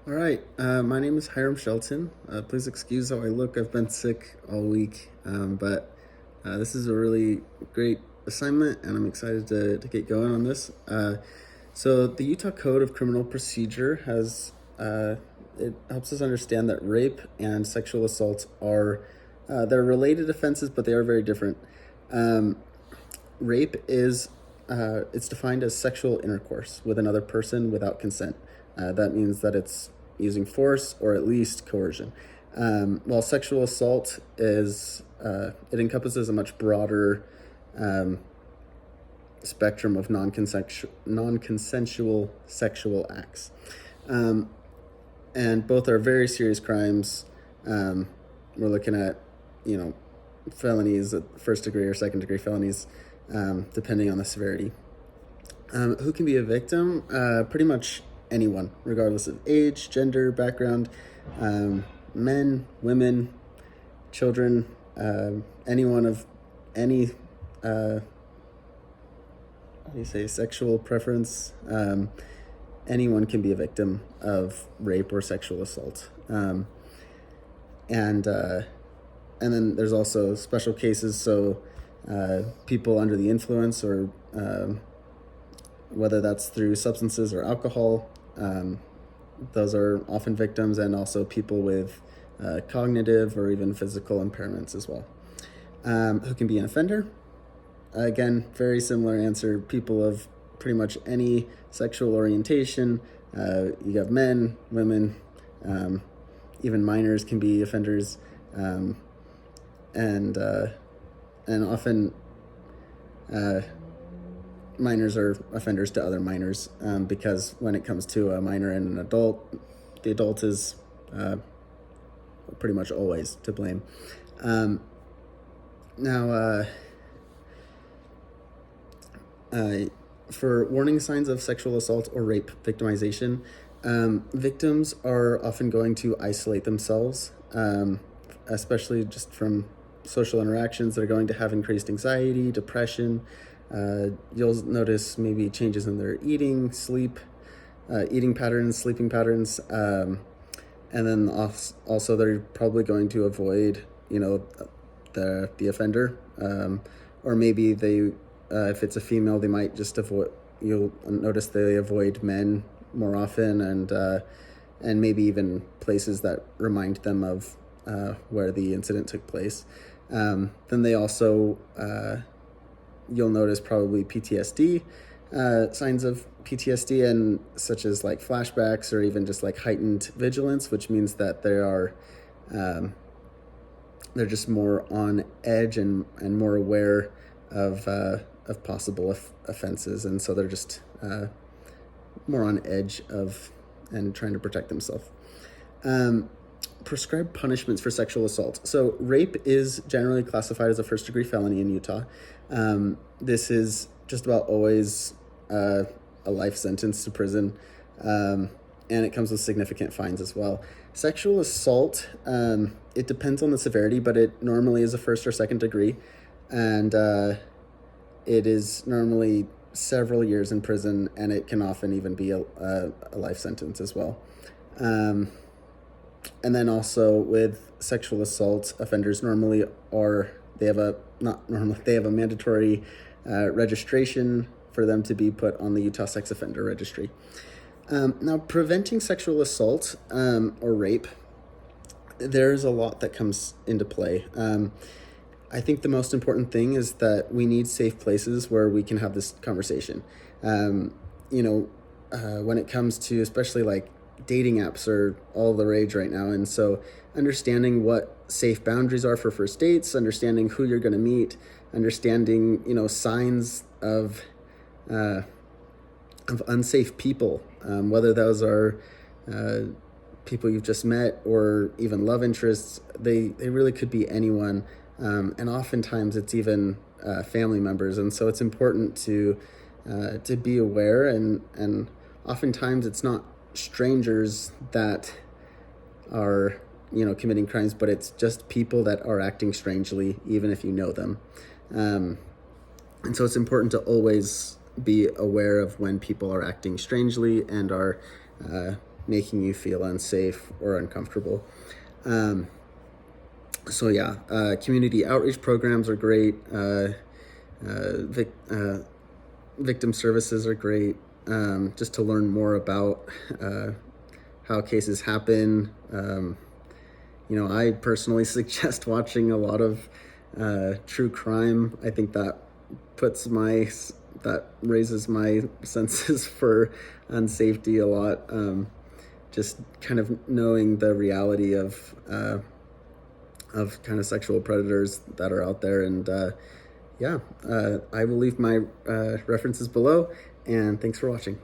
All right, my name is Hiram Shelton. Please excuse how I look. I've been sick all week, but this is a really great assignment, and I'm excited to get going on this. So, the Utah Code of Criminal Procedure it helps us understand that rape and sexual assault are they're related offenses, but they are very different. Um, Rape is it's defined as sexual intercourse with another person without consent. That means that it's using force or at least coercion. While sexual assault is it encompasses a much broader spectrum of non-consensual sexual acts, and both are very serious crimes. We're looking at felonies, first degree or second degree felonies, depending on the severity. Who can be a victim? Pretty much anyone, regardless of age, gender, background, men, women, children, anyone of any, how do you say, sexual preference. Anyone can be a victim of rape or sexual assault. And then there's also special cases, so people under the influence, or whether that's through substances or alcohol, those are often victims, and also people with cognitive or even physical impairments as well. Who can be an offender? Again, very similar answer. People of pretty much any sexual orientation. You have men, women, even minors can be offenders, and often minors are offenders to other minors, because when it comes to a minor and an adult, the adult is pretty much always to blame. Now, for warning signs of sexual assault or rape victimization, victims are often going to isolate themselves, especially just from social interactions that are going to have increased anxiety, depression. You'll notice maybe changes in their eating patterns, sleeping patterns, and then also they're probably going to avoid, the offender, or maybe they, if it's a female, they might just avoid. You'll notice they avoid men more often, and maybe even places that remind them of where the incident took place. Then they also, you'll notice probably PTSD, signs of PTSD, and such as like flashbacks or even just like heightened vigilance, which means that they're just more on edge and more aware of possible offenses, and so they're just more on edge of and trying to protect themselves. Prescribed punishments for sexual assault. So rape is generally classified as a first-degree felony in Utah. This is just about always a life sentence to prison, and it comes with significant fines as well. Sexual assault, it depends on the severity, but it normally is a first or second degree, and it is normally several years in prison, and it can often even be a life sentence as well. And then also with sexual assault, offenders normally they have a mandatory registration for them to be put on the Utah Sex Offender Registry. Now, preventing sexual assault or rape, there's a lot that comes into play. I think the most important thing is that we need safe places where we can have this conversation. When it comes to especially like dating apps are all the rage right now, and so understanding what safe boundaries are for first dates, understanding who you're going to meet, understanding signs of unsafe people, whether those are people you've just met or even love interests. They really could be anyone, and oftentimes it's even family members, and so it's important to be aware, and oftentimes it's not strangers that are committing crimes, but it's just people that are acting strangely, even if you know them. And so it's important to always be aware of when people are acting strangely and are making you feel unsafe or uncomfortable. So yeah, community outreach programs are great. Victim services are great, just to learn more about how cases happen. I personally suggest watching a lot of true crime. I think that raises my senses for unsafety a lot. Just kind of knowing the reality of kind of sexual predators that are out there. And I will leave my references below, and thanks for watching.